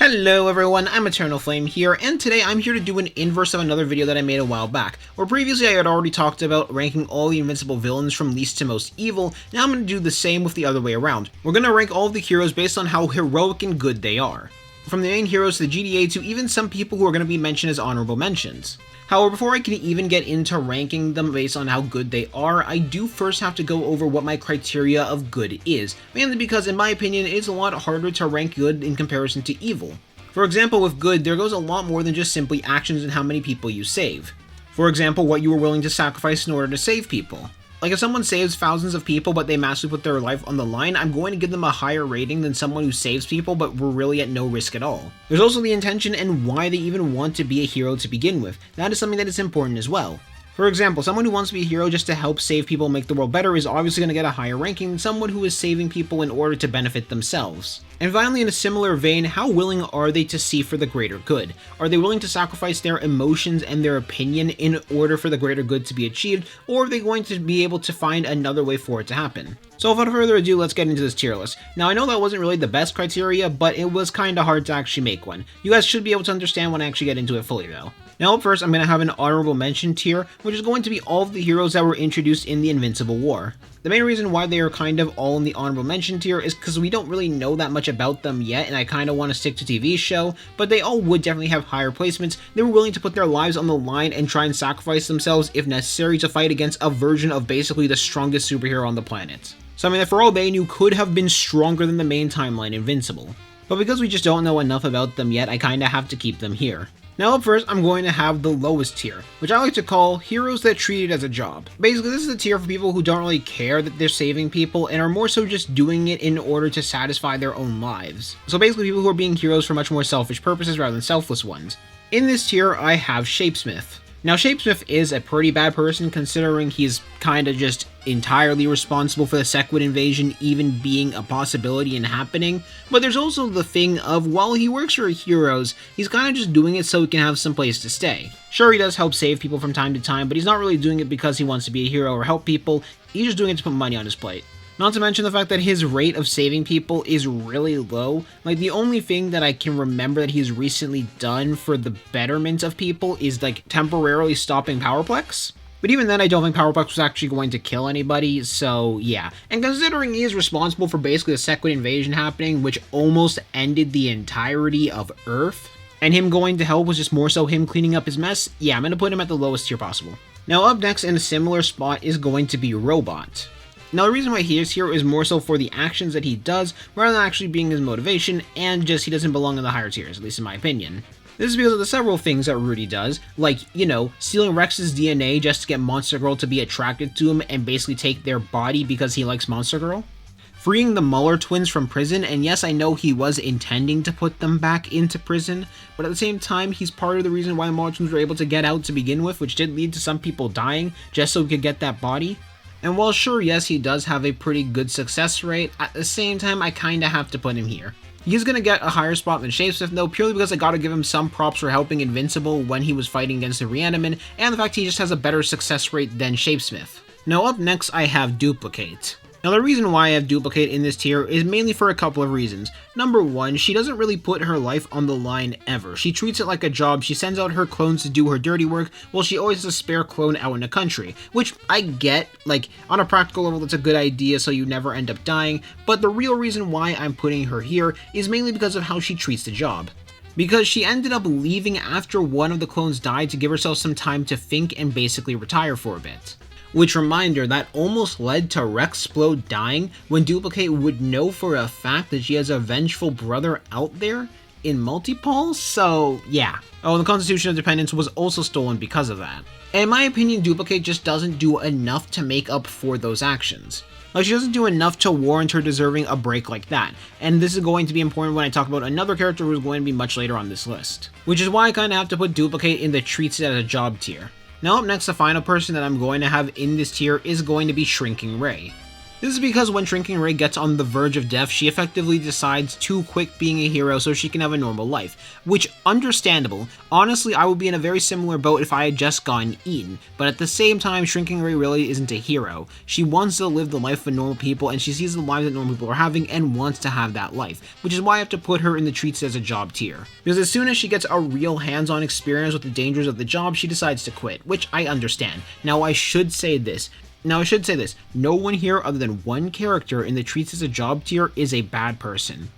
Hello everyone, I'm Eternal Flame here, and today I'm here to do an inverse of another video that I made a while back, where previously I had already talked about ranking all the Invincible villains from least to most evil. Now I'm going to do the same with the other way around. We're going to rank all of the heroes based on how heroic and good they are. From the main heroes to the GDA to even some people who are going to be mentioned as honorable mentions. However, before I can even get into ranking them based on how good they are, I do first have to go over what my criteria of good is, mainly because in my opinion it is a lot harder to rank good in comparison to evil. For example, with good, there goes a lot more than just simply actions and how many people you save. For example, what you were willing to sacrifice in order to save people. Like if someone saves thousands of people but they massively put their life on the line, I'm going to give them a higher rating than someone who saves people but were really at no risk at all. There's also the intention and why they even want to be a hero to begin with. That is something that is important as well. For example, someone who wants to be a hero just to help save people and make the world better is obviously going to get a higher ranking than someone who is saving people in order to benefit themselves. And finally, in a similar vein, how willing are they to see for the greater good? Are they willing to sacrifice their emotions and their opinion in order for the greater good to be achieved, or are they going to be able to find another way for it to happen? So without further ado, let's get into this tier list. Now I know that wasn't really the best criteria, but it was kinda hard to actually make one. You guys should be able to understand when I actually get into it fully though. Now up first, I'm going to have an honorable mention tier, which is going to be all of the heroes that were introduced in the Invincible War. The main reason why they are kind of all in the honorable mention tier is because we don't really know that much about them yet, and I kind of want to stick to TV show, but they all would definitely have higher placements. They were willing to put their lives on the line and try and sacrifice themselves if necessary to fight against a version of basically the strongest superhero on the planet. Something that for all they knew could have been stronger than the main timeline Invincible. But because we just don't know enough about them yet, I kinda have to keep them here. Now up first, I'm going to have the lowest tier, which I like to call heroes that treat it as a job. Basically, this is a tier for people who don't really care that they're saving people and are more so just doing it in order to satisfy their own lives. So basically people who are being heroes for much more selfish purposes rather than selfless ones. In this tier, I have Shapesmith. Now Shapesmith is a pretty bad person considering he's kinda just entirely responsible for the Sequid invasion even being a possibility and happening, but there's also the thing of while he works for heroes, he's kinda just doing it so he can have some place to stay. Sure, he does help save people from time to time, but he's not really doing it because he wants to be a hero or help people, he's just doing it to put money on his plate. Not to mention the fact that his rate of saving people is really low. Like, the only thing that I can remember that he's recently done for the betterment of people is, like, temporarily stopping powerplex. But even then, I don't think powerplex was actually going to kill anybody, so yeah. And considering he is responsible for basically the Sequid invasion happening, which almost ended the entirety of Earth, and him going to help was just more so him cleaning up his mess, yeah, I'm gonna put him at the lowest tier possible. Now up next in a similar spot is going to be Robot. Now the reason why he is here is more so for the actions that he does, rather than actually being his motivation, and just he doesn't belong in the higher tiers, at least in my opinion. This is because of the several things that Rudy does, like, you know, stealing Rex's DNA just to get Monster Girl to be attracted to him and basically take their body because he likes Monster Girl. Freeing the Muller twins from prison, and yes, I know he was intending to put them back into prison, but at the same time, he's part of the reason why the Muller twins were able to get out to begin with, which did lead to some people dying just so he could get that body. And while sure, yes, he does have a pretty good success rate, at the same time, I kinda have to put him here. He's gonna get a higher spot than Shapesmith though, purely because I gotta give him some props for helping Invincible when he was fighting against the Reaniman, and the fact he just has a better success rate than Shapesmith. Now up next, I have Duplicate. Now the reason why I have Duplicate in this tier is mainly for a couple of reasons. Number one, she doesn't really put her life on the line ever. She treats it like a job. She sends out her clones to do her dirty work, while she always has a spare clone out in the country. Which I get, like, on a practical level that's a good idea so you never end up dying, but the real reason why I'm putting her here is mainly because of how she treats the job. Because she ended up leaving after one of the clones died to give herself some time to think and basically retire for a bit. Which, reminder, that almost led to Rexplode dying when Duplicate would know for a fact that she has a vengeful brother out there in Multipole, so yeah. Oh, and the Constitution of Dependence was also stolen because of that. And in my opinion, Duplicate just doesn't do enough to make up for those actions. Like, she doesn't do enough to warrant her deserving a break like that, and this is going to be important when I talk about another character who's going to be much later on this list. Which is why I kinda have to put Duplicate in the treats it as a job tier. Now up next, the final person that I'm going to have in this tier is going to be Shrinking Ray. This is because when Shrinking Ray gets on the verge of death, she effectively decides to quit being a hero so she can have a normal life, which, understandable. Honestly, I would be in a very similar boat if I had just gotten eaten, but at the same time, Shrinking Ray really isn't a hero. She wants to live the life of normal people, and she sees the lives that normal people are having and wants to have that life, which is why I have to put her in the treats as a job tier. Because as soon as she gets a real hands-on experience with the dangers of the job, she decides to quit, which I understand. Now I should say this, no one here other than one character in the treats as a job tier is a bad person.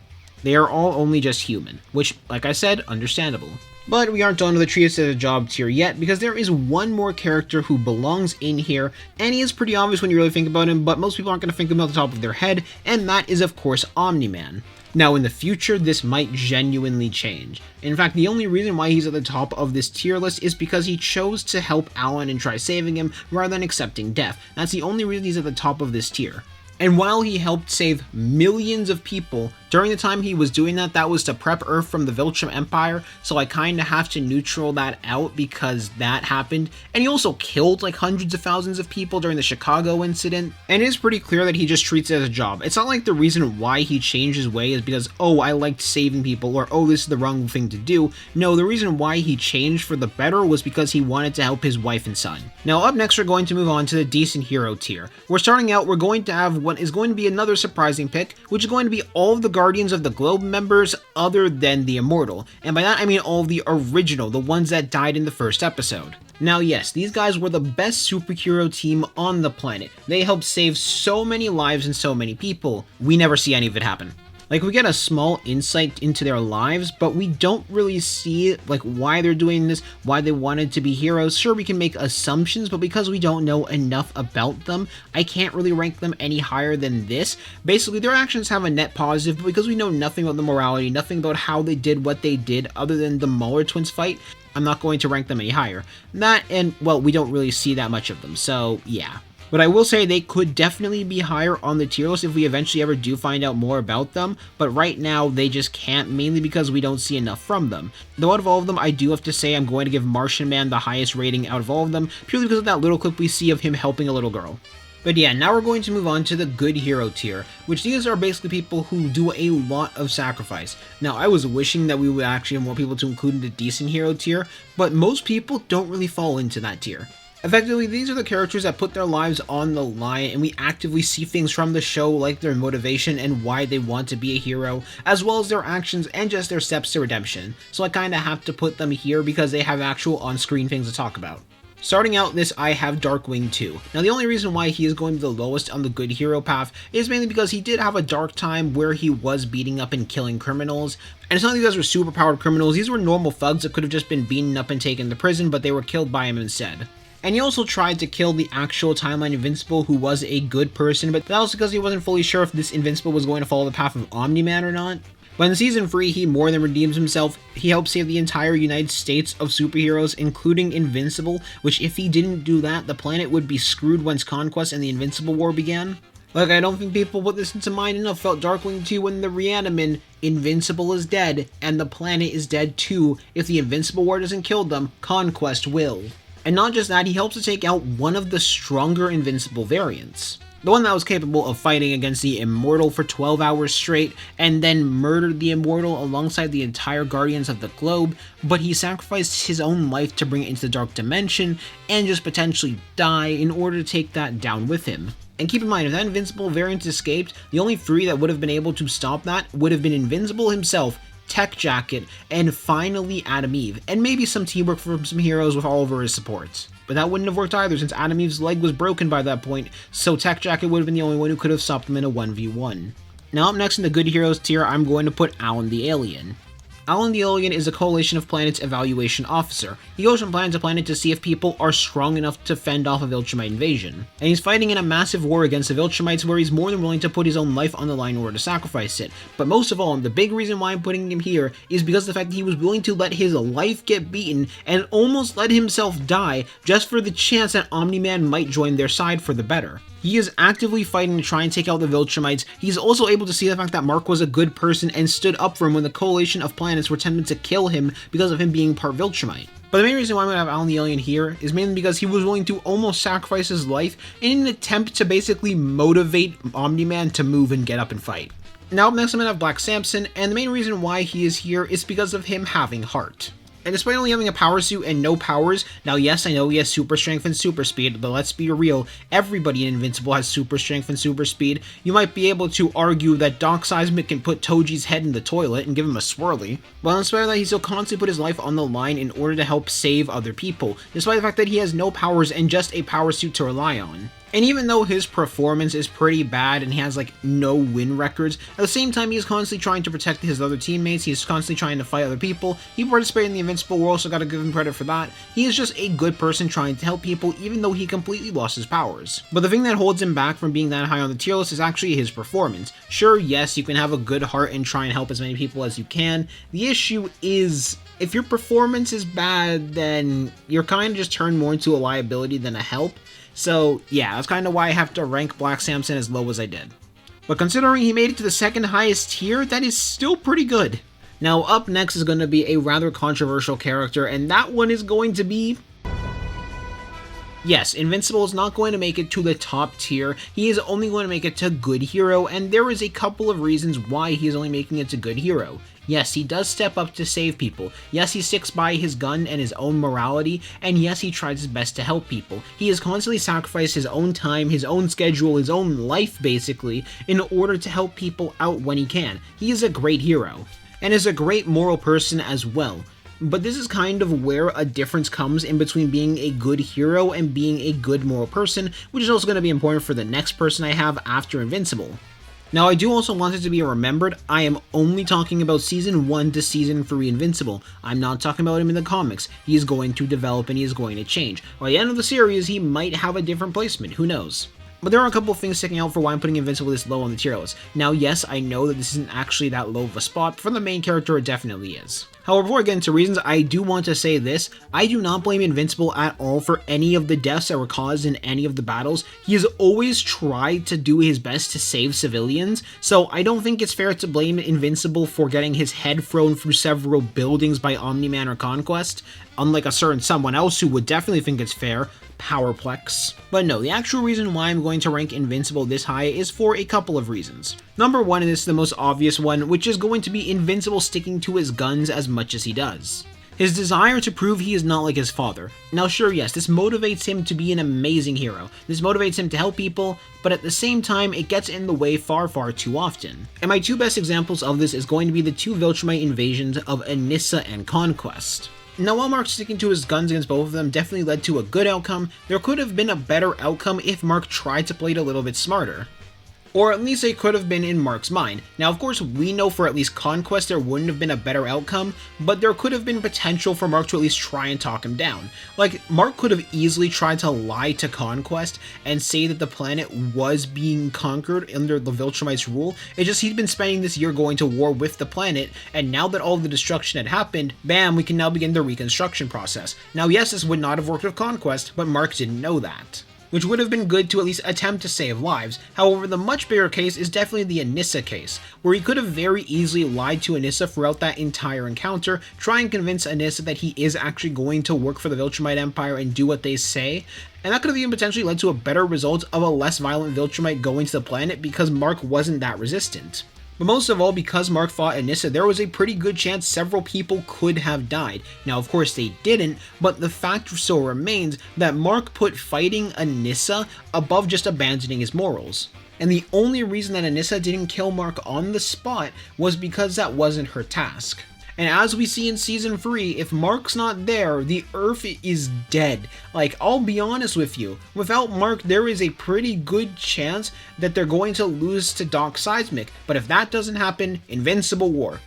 They are all only just human, which, like I said, understandable. But we aren't done with the treats as a job tier yet, because there is one more character who belongs in here, and he is pretty obvious when you really think about him, but most people aren't going to think of him off the top of their head, and that is of course Omniman. Now in the future, this might genuinely change. In fact, the only reason why he's at the top of this tier list is because he chose to help Alan and try saving him rather than accepting death. That's the only reason he's at the top of this tier. And while he helped save millions of people, during the time he was doing that, that was to prep Earth from the Viltrum Empire, so I kinda have to neutral that out because that happened. And he also killed like hundreds of thousands of people during the Chicago incident, and it is pretty clear that he just treats it as a job. It's not like the reason why he changed his way is because, oh, I liked saving people, or oh, this is the wrong thing to do. No, the reason why he changed for the better was because he wanted to help his wife and son. Now up next, we're going to move on to the decent hero tier. We're starting out, we're going to have what is going to be another surprising pick, which is going to be all of the Guardians of the Globe members other than the Immortal, and by that I mean all of the original, the ones that died in the first episode. Now yes, these guys were the best superhero team on the planet. They helped save so many lives and so many people. We never see any of it happen. Like, we get a small insight into their lives, but we don't really see, like, why they're doing this, why they wanted to be heroes. Sure, we can make assumptions, but because we don't know enough about them, I can't really rank them any higher than this. Basically, their actions have a net positive, but because we know nothing about the morality, nothing about how they did what they did other than the Muller twins fight, I'm not going to rank them any higher. That, and, well, we don't really see that much of them, so, yeah. But I will say they could definitely be higher on the tier list if we eventually ever do find out more about them, but right now they just can't, mainly because we don't see enough from them. Though out of all of them, I do have to say I'm going to give Martian Man the highest rating out of all of them, purely because of that little clip we see of him helping a little girl. But yeah, now we're going to move on to the good hero tier, which these are basically people who do a lot of sacrifice. Now, I was wishing that we would actually have more people to include in the decent hero tier, but most people don't really fall into that tier. Effectively, these are the characters that put their lives on the line, and we actively see things from the show like their motivation and why they want to be a hero, as well as their actions and just their steps to redemption. So I kinda have to put them here because they have actual on-screen things to talk about. Starting out this, I have Darkwing 2. Now the only reason why he is going to be the lowest on the good hero path is mainly because he did have a dark time where he was beating up and killing criminals. And it's not like these guys were super powered criminals, these were normal thugs that could have just been beaten up and taken to prison, but they were killed by him instead. And he also tried to kill the actual timeline Invincible, who was a good person, but that was because he wasn't fully sure if this Invincible was going to follow the path of Omniman or not. But in Season 3, he more than redeems himself. He helped save the entire United States of superheroes, including Invincible, which if he didn't do that, the planet would be screwed once Conquest and the Invincible War began. Like, I don't think people put this into mind enough felt Darkwing 2 when the Reaniman, Invincible is dead, and the planet is dead too. If the Invincible War doesn't kill them, Conquest will. And not just that, he helps to take out one of the stronger Invincible variants. The one that was capable of fighting against the Immortal for 12 hours straight, and then murdered the Immortal alongside the entire Guardians of the Globe, but he sacrificed his own life to bring it into the Dark Dimension, and just potentially die in order to take that down with him. And keep in mind, if that Invincible variant escaped, the only three that would have been able to stop that would have been Invincible himself, Tech Jacket, and finally Adam Eve, and maybe some teamwork from some heroes with Oliver as supports. But that wouldn't have worked either since Adam Eve's leg was broken by that point, so Tech Jacket would have been the only one who could have stopped them in a 1v1. Now up next in the good heroes tier, I'm going to put Alan the Alien. Alan the Alien is a Coalition of Planets evaluation officer. He goes from planet to planet to see if people are strong enough to fend off a Viltrumite invasion. And he's fighting in a massive war against the Viltrumites where he's more than willing to put his own life on the line in order to sacrifice it. But most of all, the big reason why I'm putting him here is because of the fact that he was willing to let his life get beaten and almost let himself die just for the chance that Omni-Man might join their side for the better. He is actively fighting to try and take out the Viltrumites. He's also able to see the fact that Mark was a good person and stood up for him when the coalition of planets were tempted to kill him because of him being part Viltrumite. But the main reason why I'm going to have Alan the Alien here is mainly because he was willing to almost sacrifice his life in an attempt to basically motivate Omni-Man to move and get up and fight. Now up next I'm going to have Black Samson, and the main reason why he is here is because of him having heart. And despite only having a power suit and no powers, now yes, I know he has super strength and super speed, but let's be real, everybody in Invincible has super strength and super speed. You might be able to argue that Doc Seismic can put Toji's head in the toilet and give him a swirly. Well, in spite of that, he still constantly put his life on the line in order to help save other people, despite the fact that he has no powers and just a power suit to rely on. And even though his performance is pretty bad and he has like no win records, at the same time he's constantly trying to protect his other teammates, he's constantly trying to fight other people, he participated in the Invincible War, so gotta give him credit for that. He is just a good person trying to help people even though he completely lost his powers. But the thing that holds him back from being that high on the tier list is actually his performance. Sure, yes, you can have a good heart and try and help as many people as you can. The issue is, if your performance is bad, then you're kind of just turned more into a liability than a help. So yeah, that's kind of why I have to rank Black Samson as low as I did. But considering he made it to the second highest tier, that is still pretty good. Now up next is going to be a rather controversial character, and that one is going to be... Yes, Invincible is not going to make it to the top tier, he is only going to make it to Good Hero, and there is a couple of reasons why he is only making it to Good Hero. Yes, he does step up to save people. Yes, he sticks by his gun and his own morality, and yes, he tries his best to help people. He has constantly sacrificed his own time, his own schedule, his own life, basically, in order to help people out when he can. He is a great hero, and is a great moral person as well. But this is kind of where a difference comes in between being a good hero and being a good moral person, which is also going to be important for the next person I have after Invincible. Now, I do also want it to be remembered, I am only talking about Season 1 to Season 3 Invincible. I'm not talking about him in the comics. He is going to develop and he is going to change. By the end of the series, he might have a different placement, who knows? But there are a couple of things sticking out for why I'm putting Invincible this low on the tier list. Now, yes, I know that this isn't actually that low of a spot, but for the main character, it definitely is. However, before I get into reasons, I do want to say this. I do not blame Invincible at all for any of the deaths that were caused in any of the battles. He has always tried to do his best to save civilians, so I don't think it's fair to blame Invincible for getting his head thrown through several buildings by Omniman or Conquest, unlike a certain someone else who would definitely think it's fair, Powerplex. But no, the actual reason why I'm going to rank Invincible this high is for a couple of reasons. Number one, and this is the most obvious one, which is going to be Invincible sticking to his guns as much as he does. His desire to prove he is not like his father. Now sure, yes, this motivates him to be an amazing hero. This motivates him to help people, but at the same time, it gets in the way far too often. And my two best examples of this is going to be the two Viltrumite invasions of Anissa and Conquest. Now, while Mark sticking to his guns against both of them definitely led to a good outcome, there could have been a better outcome if Mark tried to play it a little bit smarter. Or at least it could have been in Mark's mind. Now, of course, we know for at least Conquest there wouldn't have been a better outcome, but there could have been potential for Mark to at least try and talk him down. Like, Mark could have easily tried to lie to Conquest and say that the planet was being conquered under the Viltrumites' rule. It's just he'd been spending this year going to war with the planet, and now that all of the destruction had happened, bam, we can now begin the reconstruction process. Now, yes, this would not have worked with Conquest, but Mark didn't know that, which would have been good to at least attempt to save lives. However, the much bigger case is definitely the Anissa case, where he could have very easily lied to Anissa throughout that entire encounter, try and convince Anissa that he is actually going to work for the Viltrumite Empire and do what they say, and that could have even potentially led to a better result of a less violent Viltrumite going to the planet because Mark wasn't that resistant. But most of all, because Mark fought Anissa, there was a pretty good chance several people could have died. Now, of course, they didn't, but the fact still remains that Mark put fighting Anissa above just abandoning his morals. And the only reason that Anissa didn't kill Mark on the spot was because that wasn't her task. And as we see in Season 3, if Mark's not there, the Earth is dead. Like, I'll be honest with you, without Mark, there is a pretty good chance that they're going to lose to Doc Seismic, but if that doesn't happen, Invincible War.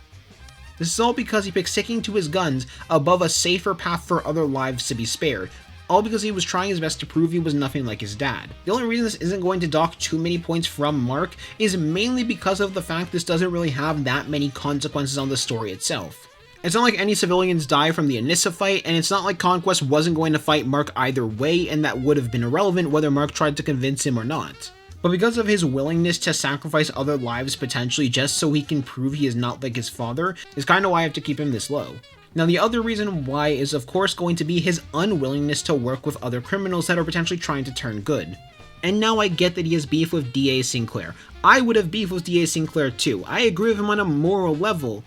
This is all because he picked sticking to his guns above a safer path for other lives to be spared. All because he was trying his best to prove he was nothing like his dad. The only reason this isn't going to dock too many points from Mark is mainly because of the fact this doesn't really have that many consequences on the story itself. It's not like any civilians die from the Anissa fight, and it's not like Conquest wasn't going to fight Mark either way, and that would have been irrelevant whether Mark tried to convince him or not. But because of his willingness to sacrifice other lives potentially just so he can prove he is not like his father, is kind of why I have to keep him this low. Now the other reason why is of course going to be his unwillingness to work with other criminals that are potentially trying to turn good. And now I get that he has beef with DA Sinclair. I would have beef with DA Sinclair too. I agree with him on a moral level.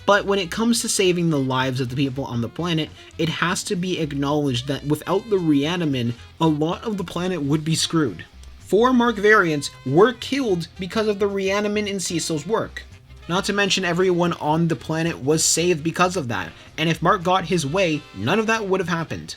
But when it comes to saving the lives of the people on the planet, it has to be acknowledged that without the Reaniman, a lot of the planet would be screwed. 4 Mark variants were killed because of the Reaniman in Cecil's work. Not to mention everyone on the planet was saved because of that, and if Mark got his way, none of that would have happened.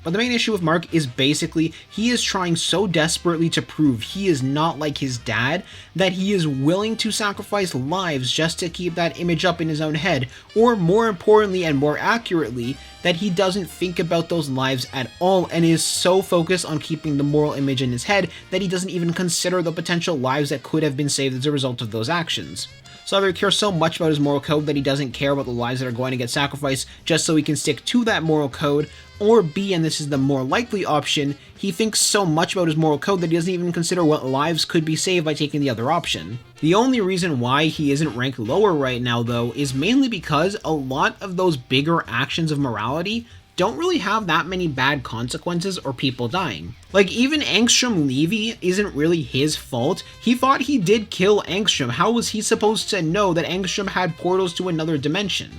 But the main issue with Mark is basically, he is trying so desperately to prove he is not like his dad, that he is willing to sacrifice lives just to keep that image up in his own head, or more importantly and more accurately, that he doesn't think about those lives at all and is so focused on keeping the moral image in his head that he doesn't even consider the potential lives that could have been saved as a result of those actions. So either he cares so much about his moral code that he doesn't care about the lives that are going to get sacrificed just so he can stick to that moral code, or B, and this is the more likely option, he thinks so much about his moral code that he doesn't even consider what lives could be saved by taking the other option. The only reason why he isn't ranked lower right now though is mainly because a lot of those bigger actions of morality don't really have that many bad consequences or people dying. Like, even Angstrom Levy isn't really his fault. He thought he did kill Angstrom. How was he supposed to know that Angstrom had portals to another dimension?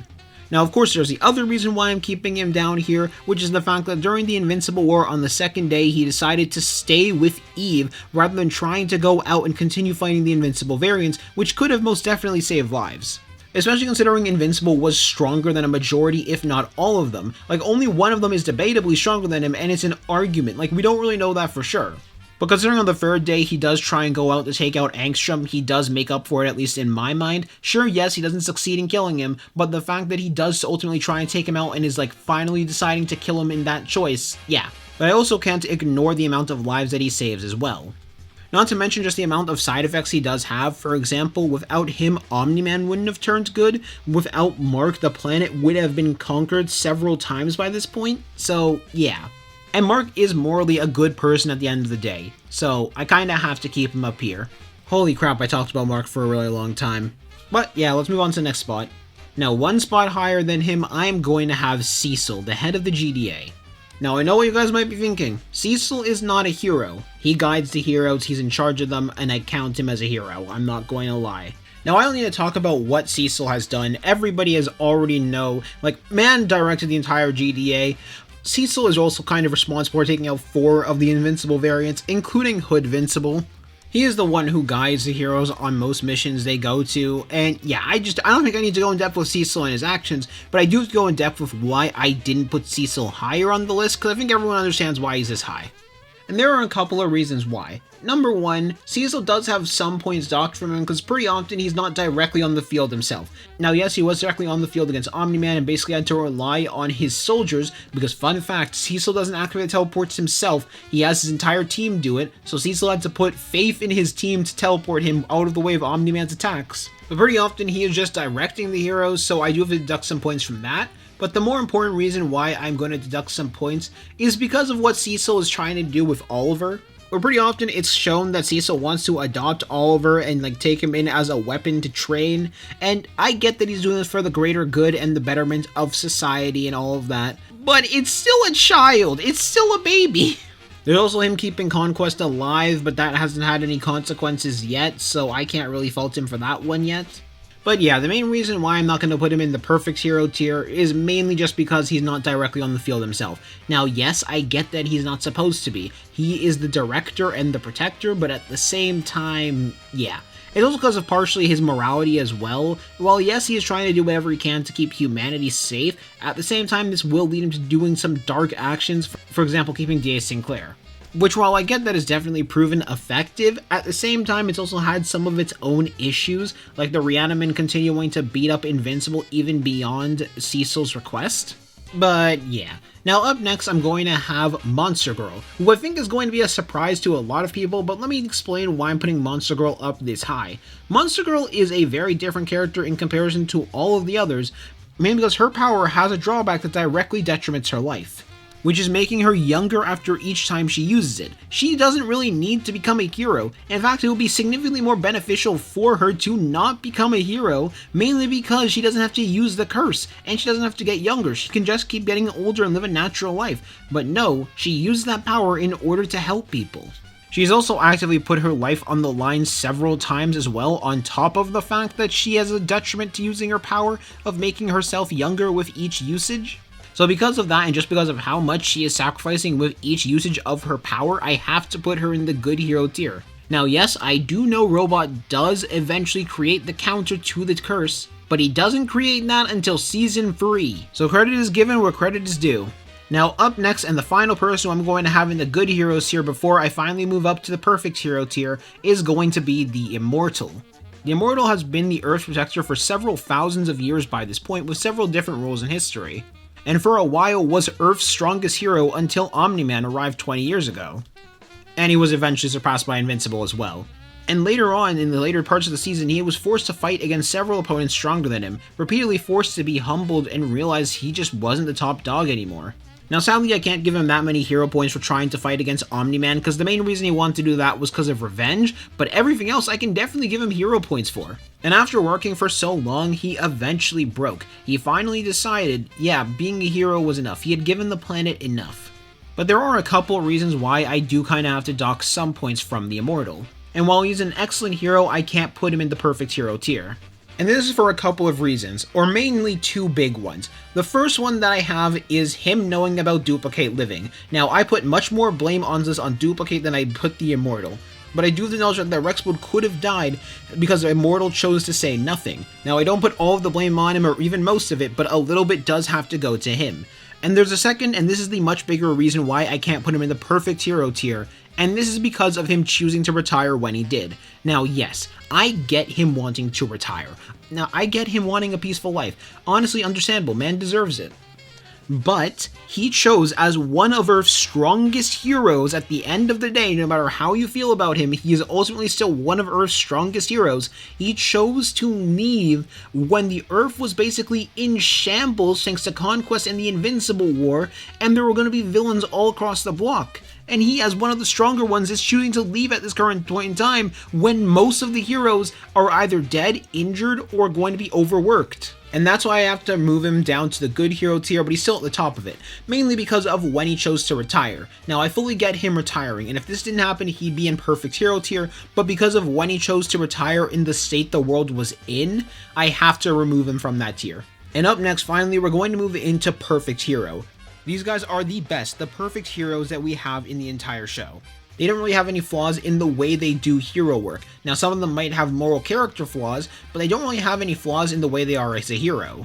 Now, of course, there's the other reason why I'm keeping him down here, which is the fact that during the Invincible War on the second day, he decided to stay with Eve rather than trying to go out and continue fighting the Invincible variants, which could have most definitely saved lives. Especially considering Invincible was stronger than a majority, if not all of them. Like, only one of them is debatably stronger than him, and it's an argument. Like, we don't really know that for sure. But considering on the third day he does try and go out to take out Angstrom, he does make up for it, at least in my mind. Sure, yes, he doesn't succeed in killing him, but the fact that he does ultimately try and take him out and is like finally deciding to kill him in that choice, yeah. But I also can't ignore the amount of lives that he saves as well. Not to mention just the amount of side effects he does have. For example, without him, Omniman wouldn't have turned good. Without Mark, the planet would have been conquered several times by this point. So, yeah. And Mark is morally a good person at the end of the day. So, I kinda have to keep him up here. Holy crap, I talked about Mark for a really long time. But yeah, let's move on to the next spot. Now, one spot higher than him, I'm going to have Cecil, the head of the GDA. Now, I know what you guys might be thinking. Cecil is not a hero. He guides the heroes, he's in charge of them, and I count him as a hero. I'm not going to lie. Now, I don't need to talk about what Cecil has done. Everybody has already know. Like, man directed the entire GDA. Cecil is also kind of responsible for taking out 4 of the Invincible variants, including Hoodvincible. He is the one who guides the heroes on most missions they go to, and yeah, I don't think I need to go in depth with Cecil and his actions, but I do have to go in depth with why I didn't put Cecil higher on the list, because I think everyone understands why he's this high. And there are a couple of reasons why. Number 1, Cecil does have some points docked from him because pretty often he's not directly on the field himself. Now yes, he was directly on the field against Omniman and basically had to rely on his soldiers because, fun fact, Cecil doesn't activate teleports himself, he has his entire team do it, so Cecil had to put faith in his team to teleport him out of the way of Omniman's attacks. But pretty often he is just directing the heroes, so I do have to deduct some points from that. But the more important reason why I'm going to deduct some points is because of what Cecil is trying to do with Oliver. Where pretty often it's shown that Cecil wants to adopt Oliver and like take him in as a weapon to train, and I get that he's doing this for the greater good and the betterment of society and all of that, but it's still a child, it's still a baby. There's also him keeping Conquest alive, but that hasn't had any consequences yet, so I can't really fault him for that one yet. But yeah, the main reason why I'm not going to put him in the perfect hero tier is mainly just because he's not directly on the field himself. Now yes, I get that he's not supposed to be. He is the director and the protector, but at the same time, yeah. It's also because of partially his morality as well. While yes, he is trying to do whatever he can to keep humanity safe, at the same time this will lead him to doing some dark actions, for example keeping DA Sinclair. Which, while I get that is definitely proven effective, at the same time it's also had some of its own issues, like the Reaniman continuing to beat up Invincible even beyond Cecil's request. But yeah. Now up next I'm going to have Monster Girl, who I think is going to be a surprise to a lot of people, but let me explain why I'm putting Monster Girl up this high. Monster Girl is a very different character in comparison to all of the others, mainly because her power has a drawback that directly detriments her life, which is making her younger after each time she uses it. She doesn't really need to become a hero. In fact, it would be significantly more beneficial for her to not become a hero, mainly because she doesn't have to use the curse, and she doesn't have to get younger. She can just keep getting older and live a natural life. But no, she uses that power in order to help people. She's also actively put her life on the line several times as well, on top of the fact that she has a detriment to using her power of making herself younger with each usage. So because of that, and just because of how much she is sacrificing with each usage of her power, I have to put her in the good hero tier. Now yes, I do know Robot does eventually create the counter to the curse, but he doesn't create that until Season 3. So credit is given where credit is due. Now up next, and the final person I'm going to have in the good heroes tier before I finally move up to the perfect hero tier, is going to be the Immortal. The Immortal has been the Earth's protector for several thousands of years by this point, with several different roles in history, and for a while was Earth's strongest hero until Omniman arrived 20 years ago. And he was eventually surpassed by Invincible as well. And later on, in the later parts of the season, he was forced to fight against several opponents stronger than him, repeatedly forced to be humbled and realize he just wasn't the top dog anymore. Now sadly, I can't give him that many hero points for trying to fight against Omniman, because the main reason he wanted to do that was because of revenge, but everything else I can definitely give him hero points for. And after working for so long, he eventually broke. He finally decided, yeah, being a hero was enough. He had given the planet enough. But there are a couple reasons why I do kinda have to dock some points from the Immortal. And while he's an excellent hero, I can't put him in the perfect hero tier. And this is for a couple of reasons, or mainly two big ones. The first one that I have is him knowing about Duplicate living. Now, I put much more blame on this on Duplicate than I put the Immortal, but I do acknowledge that Rexplode could have died because the Immortal chose to say nothing. Now, I don't put all of the blame on him, or even most of it, but a little bit does have to go to him. And there's a second, and this is the much bigger reason why I can't put him in the perfect hero tier, and this is because of him choosing to retire when he did. Now yes, I get him wanting to retire. Now I get him wanting a peaceful life. Honestly, understandable, man deserves it. But he chose, as one of Earth's strongest heroes at the end of the day, no matter how you feel about him, he is ultimately still one of Earth's strongest heroes. He chose to leave when the Earth was basically in shambles thanks to Conquest and the Invincible War, and there were going to be villains all across the block. And he, as one of the stronger ones, is choosing to leave at this current point in time when most of the heroes are either dead, injured, or going to be overworked. And that's why I have to move him down to the good hero tier, but he's still at the top of it, mainly because of when he chose to retire. Now, I fully get him retiring, and if this didn't happen, he'd be in perfect hero tier, but because of when he chose to retire in the state the world was in, I have to remove him from that tier. And up next, finally, we're going to move into perfect hero. These guys are the best, the perfect heroes that we have in the entire show. They don't really have any flaws in the way they do hero work. Now, some of them might have moral character flaws, but they don't really have any flaws in the way they are as a hero.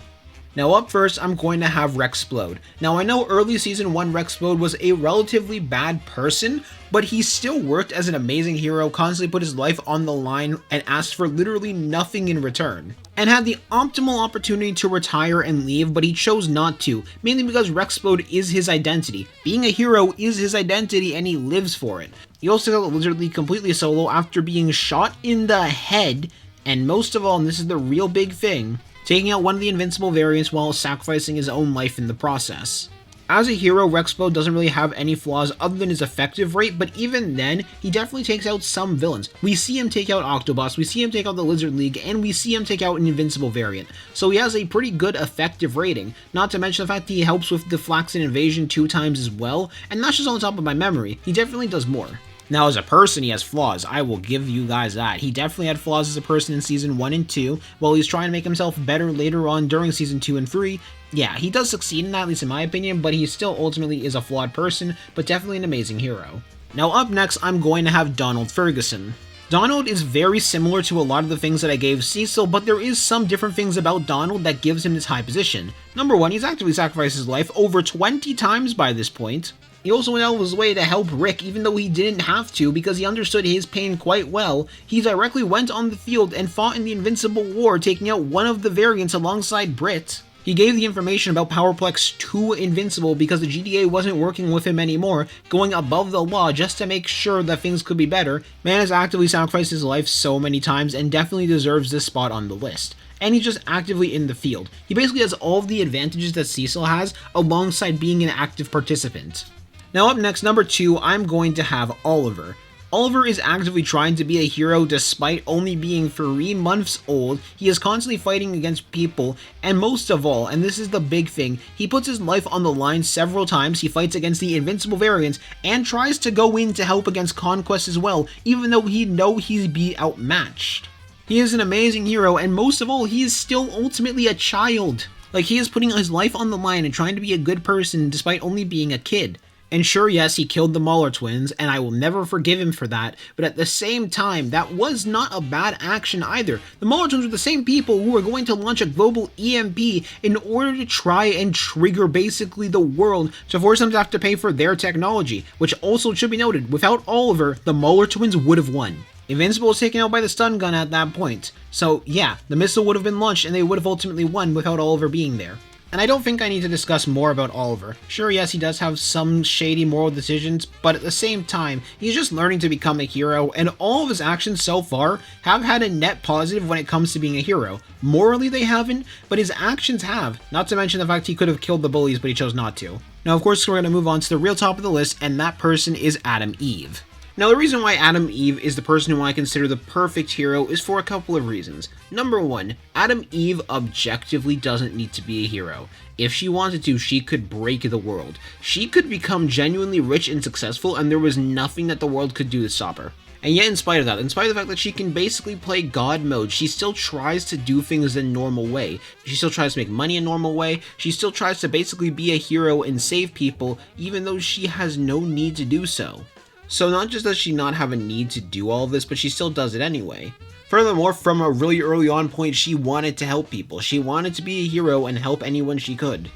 Now up first, I'm going to have Rexplode. Now I know early season 1 Rexplode was a relatively bad person, but he still worked as an amazing hero, constantly put his life on the line, and asked for literally nothing in return. And had the optimal opportunity to retire and leave, but he chose not to, mainly because Rexplode is his identity. Being a hero is his identity, and he lives for it. He also got Lizard League completely solo after being shot in the head, and most of all, and this is the real big thing, taking out one of the Invincible variants while sacrificing his own life in the process. As a hero, Rexplode doesn't really have any flaws other than his effective rate, but even then, he definitely takes out some villains. We see him take out Octobus, we see him take out the Lizard League, and we see him take out an Invincible variant. So he has a pretty good effective rating, not to mention the fact that he helps with the Flaxen Invasion 2 times as well, and that's just on top of my memory. He definitely does more. Now, as a person, he has flaws. I will give you guys that. He definitely had flaws as a person in Season 1 and 2, while he's trying to make himself better later on during Season 2 and 3. Yeah, he does succeed in that, at least in my opinion, but he still ultimately is a flawed person, but definitely an amazing hero. Now, up next, I'm going to have Donald Ferguson. Donald is very similar to a lot of the things that I gave Cecil, but there is some different things about Donald that gives him this high position. Number one, he's actively sacrificed his life over 20 times by this point. He also went out of his way to help Rick, even though he didn't have to, because he understood his pain quite well. He directly went on the field and fought in the Invincible War, taking out one of the variants alongside Britt. He gave the information about powerplex to Invincible because the GDA wasn't working with him anymore, going above the law just to make sure that things could be better. Man has actively sacrificed his life so many times and definitely deserves this spot on the list. and he's just actively in the field. He basically has all of the advantages that Cecil has alongside being an active participant. Now up next, number 2, I'm going to have Oliver. Oliver is actively trying to be a hero despite only being 3 months old. He is constantly fighting against people, and most of all, and this is the big thing, he puts his life on the line several times. He fights against the Invincible variants and tries to go in to help against Conquest as well, even though he knows he's be outmatched. He is an amazing hero, and most of all, he is still ultimately a child. Like, he is putting his life on the line and trying to be a good person despite only being a kid. And sure, yes, he killed the Mauler twins, and I will never forgive him for that, but at the same time, that was not a bad action either. The Mauler twins were the same people who were going to launch a global EMP in order to try and trigger basically the world to force them to have to pay for their technology, which also should be noted, without Oliver, the Mauler twins would have won. Invincible was taken out by the stun gun at that point, so yeah, the missile would have been launched and they would have ultimately won without Oliver being there. And I don't think I need to discuss more about Oliver. Sure, yes, he does have some shady moral decisions, but at the same time, he's just learning to become a hero, and all of his actions so far have had a net positive when it comes to being a hero. Morally they haven't, but his actions have, not to mention the fact he could have killed the bullies, but he chose not to. Now of course we're going to move on to the real top of the list, and that person is Adam Eve. Now, the reason why Adam Eve is the person who I consider the perfect hero is for a couple of reasons. Number 1, Adam Eve objectively doesn't need to be a hero. If she wanted to, she could break the world. She could become genuinely rich and successful, and there was nothing that the world could do to stop her. And yet, in spite of that, in spite of the fact that she can basically play God mode, she still tries to do things in a normal way. She still tries to make money in a normal way. She still tries to basically be a hero and save people, even though she has no need to do so. So not just does she not have a need to do all of this, but she still does it anyway. Furthermore, from a really early on point, she wanted to help people. She wanted to be a hero and help anyone she could.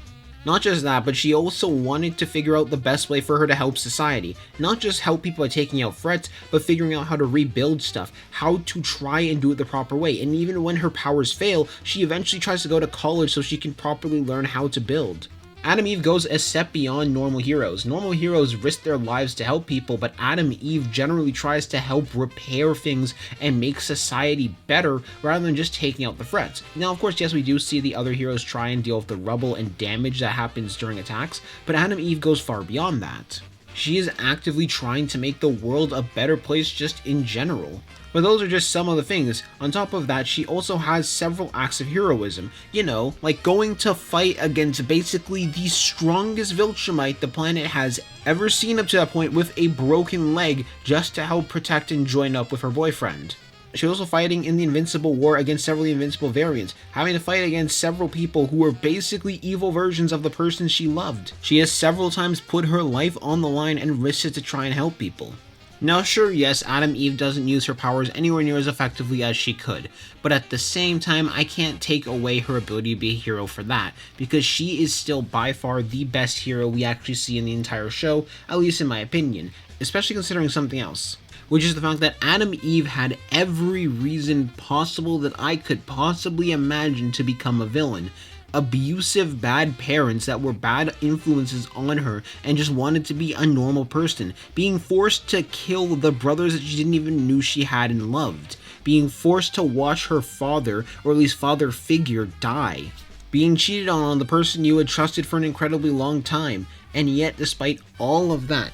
Not just that, but she also wanted to figure out the best way for her to help society. Not just help people by taking out threats, but figuring out how to rebuild stuff, how to try and do it the proper way. And even when her powers fail, she eventually tries to go to college so she can properly learn how to build. Adam Eve goes a step beyond normal heroes. Normal heroes risk their lives to help people, but Adam Eve generally tries to help repair things and make society better rather than just taking out the threats. Now, of course, yes, we do see the other heroes try and deal with the rubble and damage that happens during attacks, but Adam Eve goes far beyond that. She is actively trying to make the world a better place just in general. But those are just some of the things. On top of that, she also has several acts of heroism. You know, like going to fight against basically the strongest Viltrumite the planet has ever seen up to that point with a broken leg just to help protect and join up with her boyfriend. She was also fighting in the Invincible War against several Invincible variants, having to fight against several people who were basically evil versions of the person she loved. She has several times put her life on the line and risked it to try and help people. Now sure, yes, Adam Eve doesn't use her powers anywhere near as effectively as she could, but at the same time, I can't take away her ability to be a hero for that, because she is still by far the best hero we actually see in the entire show, at least in my opinion, especially considering something else, which is the fact that Adam Eve had every reason possible that I could possibly imagine to become a villain. Abusive bad parents that were bad influences on her and just wanted to be a normal person, being forced to kill the brothers that she didn't even knew she had and loved, being forced to watch her father, or at least father figure, die, being cheated on the person you had trusted for an incredibly long time, and yet despite all of that,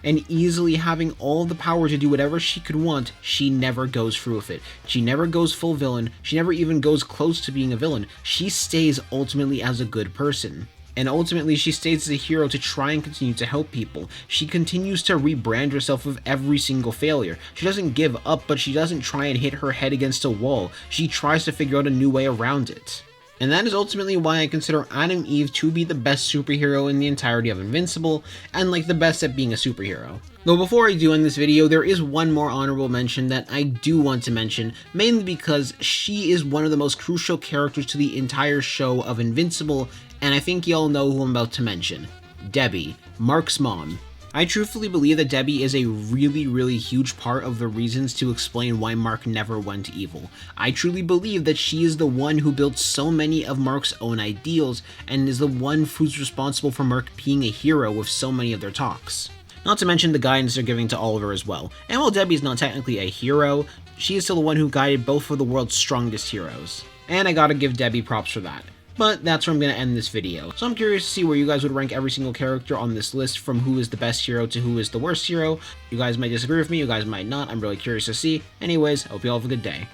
and easily having all the power to do whatever she could want, she never goes through with it. She never goes full villain, she never even goes close to being a villain. She stays ultimately as a good person. And ultimately, she stays as a hero to try and continue to help people. She continues to rebrand herself with every single failure. She doesn't give up, but she doesn't try and hit her head against a wall. She tries to figure out a new way around it. And that is ultimately why I consider Adam Eve to be the best superhero in the entirety of Invincible, and like the best at being a superhero. Though before I do end this video, there is one more honorable mention that I do want to mention, mainly because she is one of the most crucial characters to the entire show of Invincible, and I think y'all know who I'm about to mention. Debbie, Mark's mom. I truthfully believe that Debbie is a really huge part of the reasons to explain why Mark never went evil. I truly believe that she is the one who built so many of Mark's own ideals, and is the one who's responsible for Mark being a hero with so many of their talks. Not to mention the guidance they're giving to Oliver as well. And while Debbie's not technically a hero, she is still the one who guided both of the world's strongest heroes. And I gotta give Debbie props for that. But that's where I'm going to end this video. So I'm curious to see where you guys would rank every single character on this list, from who is the best hero to who is the worst hero. You guys might disagree with me, you guys might not, I'm really curious to see. Anyways, I hope you all have a good day.